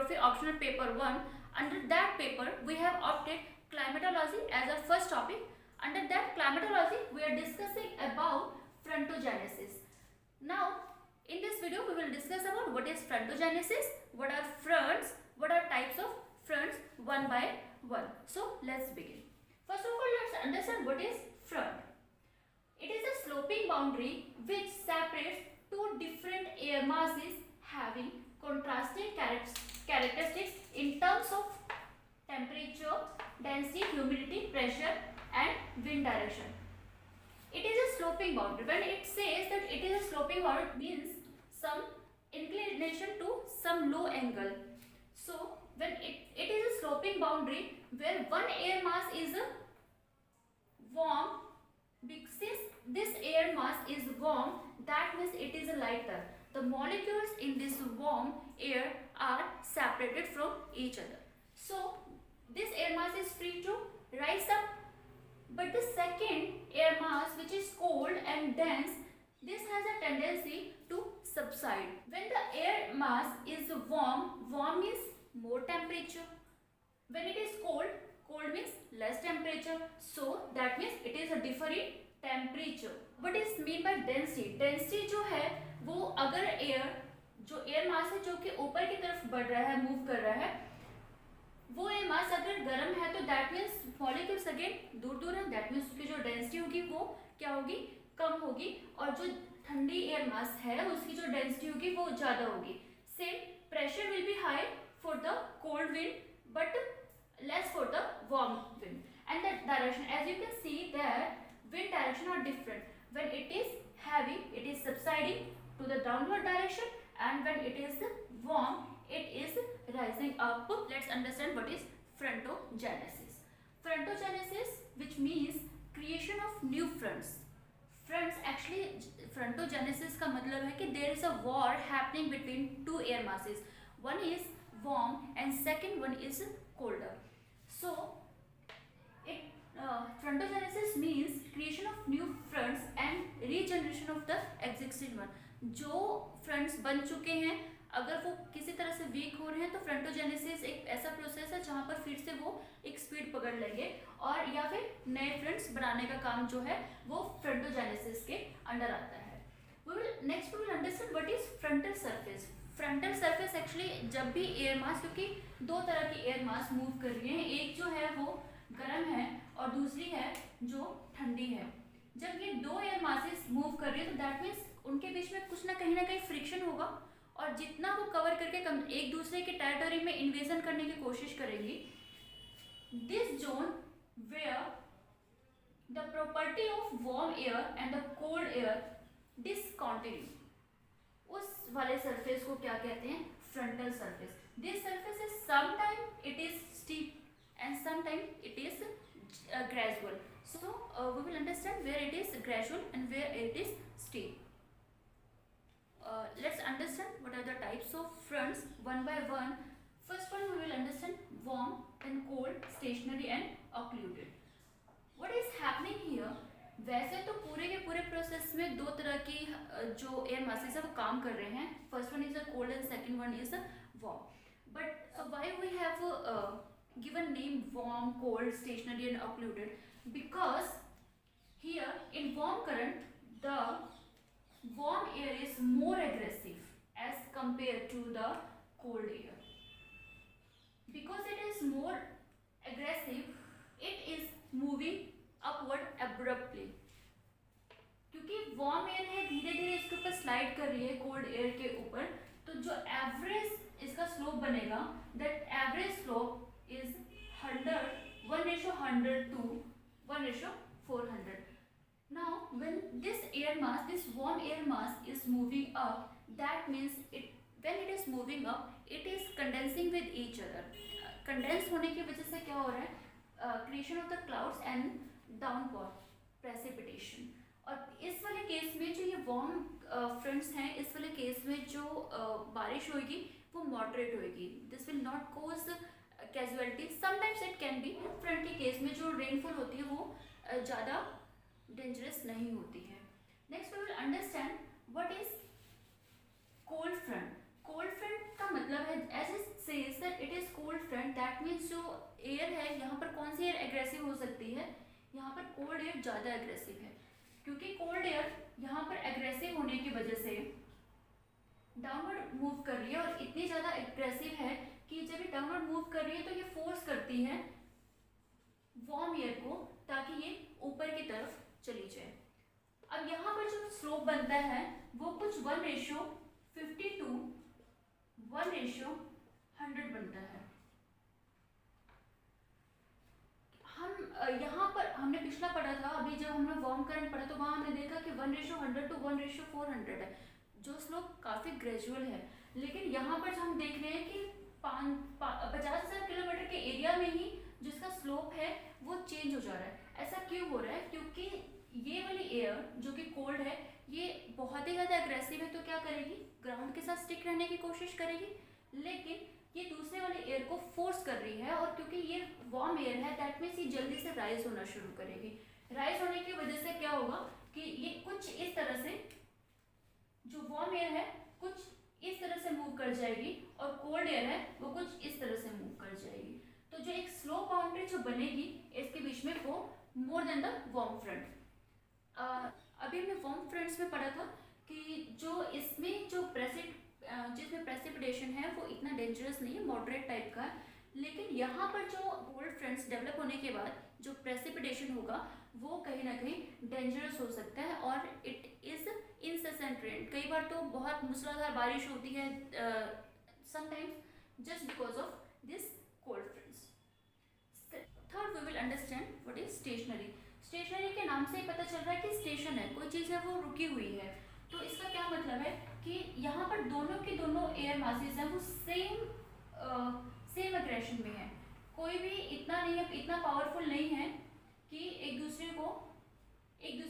Geography optional paper 1. Under that paper we have opted climatology as our first topic. Under that climatology we are discussing about frontogenesis. Now in this video we will discuss about what is frontogenesis, what are fronts, what are types of fronts one by one. So let's begin. First of all, let's understand what is front. It is a sloping boundary which separates two different air masses having contrasting characteristics in terms of temperature, density, humidity, pressure and wind direction. It is a sloping boundary. When it says that it is a sloping boundary, it means some inclination to some low angle. So when it is a sloping boundary where one air mass is warm, since this air mass is warm, that means it is lighter. The molecules in this warm air are separated from each other. So this air mass is free to rise up. But the second air mass, which is cold and dense, this has a tendency to subside. When the air mass is warm, warm means more temperature. When it is cold, cold means less temperature. So that means it is a different temperature. What is mean by density? Density जो है वो अगर जो air mass है जो कि ऊपर की तरफ बढ़ रहा है, मूव कर रहा है, वो एयर मास अगर गर्म है तो दैट मीन्स मॉलिक्यूल्स अगेन दूर दूर है, दैट मीन्स उसकी जो डेंसिटी होगी वो क्या होगी, कम होगी. और जो ठंडी एयर मास है उसकी जो डेंसिटी होगी वो ज़्यादा होगी. Same pressure will be high for the cold wind but less for the warm wind. And the direction, as you can see that wind direction are different. When it is heavy, it is subsiding to the downward direction, and when it is warm, it is rising up. Let's understand what is frontogenesis. Frontogenesis, which means creation of new fronts. Fronts, actually frontogenesis का मतलब है कि there is a war happening between two air masses. One is warm and second one is colder. So frontogenesis means creation of new fronts and regeneration of the existing one. जो fronts बन चुके हैं अगर वो किसी तरह से week हो रहे हैं तो फ्रंटोजेनेसिस एक ऐसा प्रोसेस है जहाँ पर फिर से वो एक स्पीड पकड़ लेंगे और या फिर नए फ्रंट्स बनाने का काम जो है वो फ्रंटोजेनेसिस के अंडर आता है. Next we will understand what is frontal surface. Frontal surface actually जब भी एयर मास, क्योंकि दो तरह की एयर मास मूव कर रही है, एक जो है वो गर्म है और दूसरी है जो ठंडी है. जब ये दो एयर मासेस मूव कर रही है तो दैट मीन्स उनके बीच में कुछ ना कहीं फ्रिक्शन होगा और जितना वो कवर करके एक दूसरे के टेरिटरी में इन्वेजन करने की कोशिश करेंगी. This zone where the property of warm air and the cold air discontinue, उस वाले सरफेस को क्या कहते हैं, frontal surface. This surface is sometime it is steep and sometime it is gradual. So we will understand where it is gradual and where it is steep. Let's understand what are the types of fronts one by one. First one we will understand warm and cold, stationary and occluded. What is happening here? वैसे तो पूरे के पूरे process में दो तरह की जो एयर मासेस है वो काम कर रहे हैं. First one is a cold and second one is a warm. But why we have given name warm, cold, stationary and occluded? Because here in warm current the warm air is more aggressive as compared to the cold air. Because it is more aggressive, it is moving upward abruptly. क्योंकि warm air है धीरे धीरे इसके ऊपर slide कर रही है cold air के ऊपर, तो जो एवरेज इसका स्लोप बनेगा, that average slope is 1:100 to 1:400. Now when this air mass, this warm air mass is moving up, that means when it is moving up, it is condensing with each other. Condense होने की वजह से क्या हो रहा है, creation of the clouds and downpour, precipitation. और इस वाले केस में जो ये वार्म फ्रंट्स हैं, इस वाले केस में जो बारिश होगी वो मॉडरेट होगी. This will not cause casualty. Sometimes it can be. Front के केस में जो रेनफॉल होती है वो ज़्यादा डेंजरस नहीं होती है. Next we will understand what is cold front. Cold front का मतलब है, as it says that it is cold front, that means जो एयर है यहाँ पर कौन सी एयर एग्रेसिव हो सकती है, यहाँ पर कोल्ड एयर ज़्यादा एग्रेसिव है, क्योंकि कोल्ड एयर यहाँ पर एग्रेसिव होने की वजह से डाउनवर्ड मूव कर रही है और इतनी ज़्यादा एग्रेसिव है कि जब ये डाउनवर्ड मूव कर रही है तो ये फोर्स करती है वार्म एयर को ताकि ये ऊपर की तरफ चली जाए। अब यहाँ पर जो स्लोप बनता है वो कुछ 1:50 to 1:100 बनता है। हम यहाँ पर हमने पिछला पढ़ा था, अभी जब हमने वार्म करंट पढ़ा तो वहाँ हमने देखा कि 1:100 to 1:400 है, जो स्लोप काफ़ी ग्रेजुअल है। लेकिन यहाँ पर हम देख रहे हैं कि 50,000 किलोमीटर के एरिया में ही जिसका स्लोप है वो चेंज हो जा रहा है। ऐसा क्यों हो रहा है? क्योंकि ये वाली एयर जो कि कोल्ड है ये बहुत ही ज़्यादा एग्रेसिव है, तो क्या करेगी, ग्राउंड के साथ स्टिक रहने की कोशिश करेगी, लेकिन ये दूसरे वाली एयर को फोर्स कर रही है, और क्योंकि ये वार्म एयर है दैट मीन्स ये जल्दी से राइज होना शुरू करेगी। राइज होने की वजह से क्या होगा कि ये कुछ इस तरह से, जो वार्म एयर है कुछ इस तरह से मूव कर जाएगी और कोल्ड एयर है वो कुछ इस तरह से मूव कर जाएगी। तो जो एक स्लो बाउंड्री जो बनेगी इसके बीच में वो more than the warm front. अभी हमने वार्म फ्रंट्स में पढ़ा था कि जो इसमें जो जिसमें प्रेसिपिटेशन है वो इतना डेंजरस नहीं है, मॉडरेट टाइप का है, लेकिन यहाँ पर जो कोल्ड फ्रंट्स डेवलप होने के बाद जो प्रेसिपिटेशन होगा वो कहीं ना कहीं डेंजरस हो सकता है और इट इज़ इंसेसेंट रेन। कई बार तो बहुत मूसलाधार बारिश होती है sometimes just because of this cold fronts. Third we will understand what is stationary. Stationary के नाम से ही पता चल रहा है कि स्टेशन है, कोई चीज़ है वो रुकी हुई है। तो इसका क्या मतलब है कि यहाँ पर दोनों के दोनों एयर मासेस हैं वो सेम एग्रेशन में है, कोई भी इतना नहीं है, इतना पावरफुल नहीं है कि एक दूसरे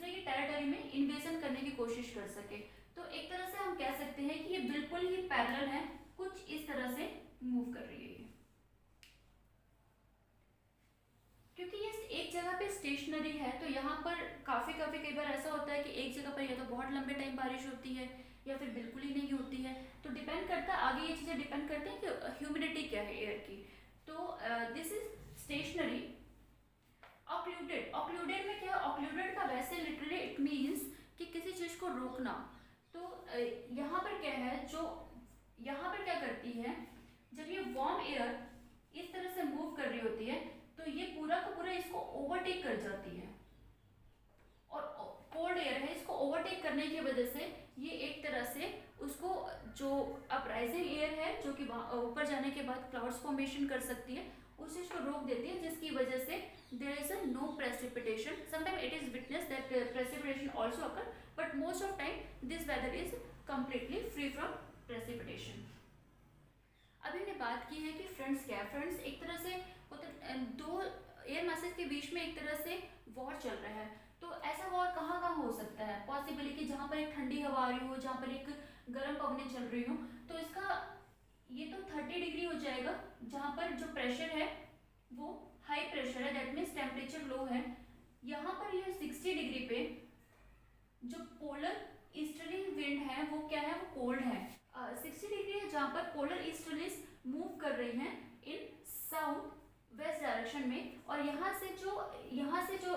की टेरिटरी में इन्वेजन करने की कोशिश कर सके। तो एक तरह से हम कह सकते हैं कि ये बिल्कुल ही पैरेलल है, कुछ इस तरह से मूव कर रही है। क्योंकि ये एक जगह पे स्टेशनरी है तो यहाँ पर काफ़ी कई बार ऐसा होता है कि एक जगह पर या तो बहुत लंबे टाइम बारिश होती है या फिर बिल्कुल ही नहीं होती है। तो डिपेंड करता है, आगे ये चीज़ें डिपेंड करती हैं कि ह्यूमिडिटी क्या है एयर की। तो दिस इज स्टेशनरी। ऑक्लूडेड में क्या है? ऑक्लूडेड का वैसे लिटरली इट मीन्स कि किसी चीज़ को रोकना। तो यहाँ पर क्या है, जो यहाँ पर क्या करती है, जब ये वार्म एयर इस तरह से मूव कर रही होती है तो ये पूरा का पूरा इसको ओवरटेक कर जाती है, और कोल्ड एयर है इसको ओवरटेक करने की वजह से ये एक तरह से उसको, जो अपराइजिंग एयर है जो कि ऊपर जाने के बाद क्लाउड्स फॉर्मेशन कर सकती है, उस चीज़ को रोक देती है, जिसकी वजह से there is a no precipitation. Sometime it is witness that precipitation also occur, but most of time this weather is completely free from precipitation. अभी हमने बात की है कि फ्रंट्स क्या है। फ्रंट्स एक तरह से दो एयर मासेस के बीच में एक तरह से वॉर चल रहा है। तो ऐसा वॉर कहाँ कहाँ हो सकता है? पॉसिबली कि जहाँ पर एक ठंडी हवा आ रही हो, जहाँ पर एक गर्म पवनें चल रही हो, तो इसका ये तो 30 डिग्री हो जाएगा, जहाँ पर जो प्रेशर है वो हाई प्रेशर है, दैट मीन्स टेम्परेचर लो है। यहाँ पर ये 60 डिग्री पे जो पोलर ईस्टर्ली विंड है वो क्या है, वो कोल्ड है। 60 डिग्री है जहाँ पर पोलर ईस्टर्लीज मूव कर रही हैं इन साउथ वेस्ट डायरेक्शन में, और यहाँ से जो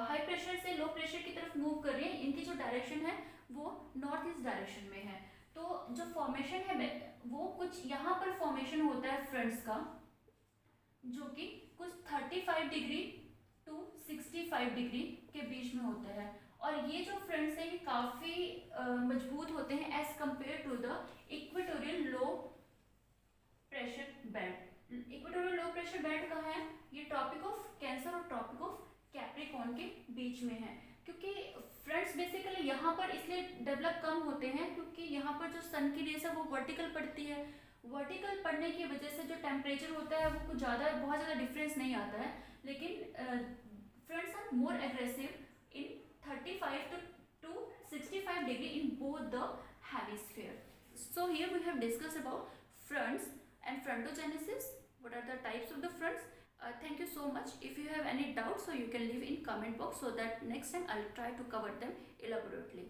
हाई प्रेशर से लो प्रेशर की तरफ मूव कर रही है, इनकी जो डायरेक्शन है वो नॉर्थ ईस्ट डायरेक्शन में है। तो जो फॉर्मेशन है वो कुछ यहाँ पर फॉर्मेशन होता है फ्रंट्स का, जो कि कुछ 35 डिग्री टू 65 डिग्री के बीच में होता है। और ये जो फ्रंट्स हैं ये काफ़ी मजबूत होते हैं as compare to the equatorial low pressure belt. Equatorial low pressure belt कहाँ है? ये ट्रॉपिक ऑफ कैंसर और ट्रॉपिक ऑफ कैप्रिकॉर्न के बीच में है। क्योंकि फ्रंट्स बेसिकली यहाँ पर इसलिए डेवलप कम होते हैं क्योंकि यहाँ पर जो सन की रेस है वो वर्टिकल पड़ती है। वर्टिकल पड़ने की वजह से जो टेम्परेचर होता है वो कुछ बहुत ज़्यादा डिफरेंस नहीं आता है, लेकिन fronts are more aggressive in 35 to 65 degree in both the hemisphere. So here we have discussed about fronts and frontogenesis. What are the types of the fronts? Thank you so much. If you have any doubts, so you can leave in comment box so that next time I'll try to cover them elaborately.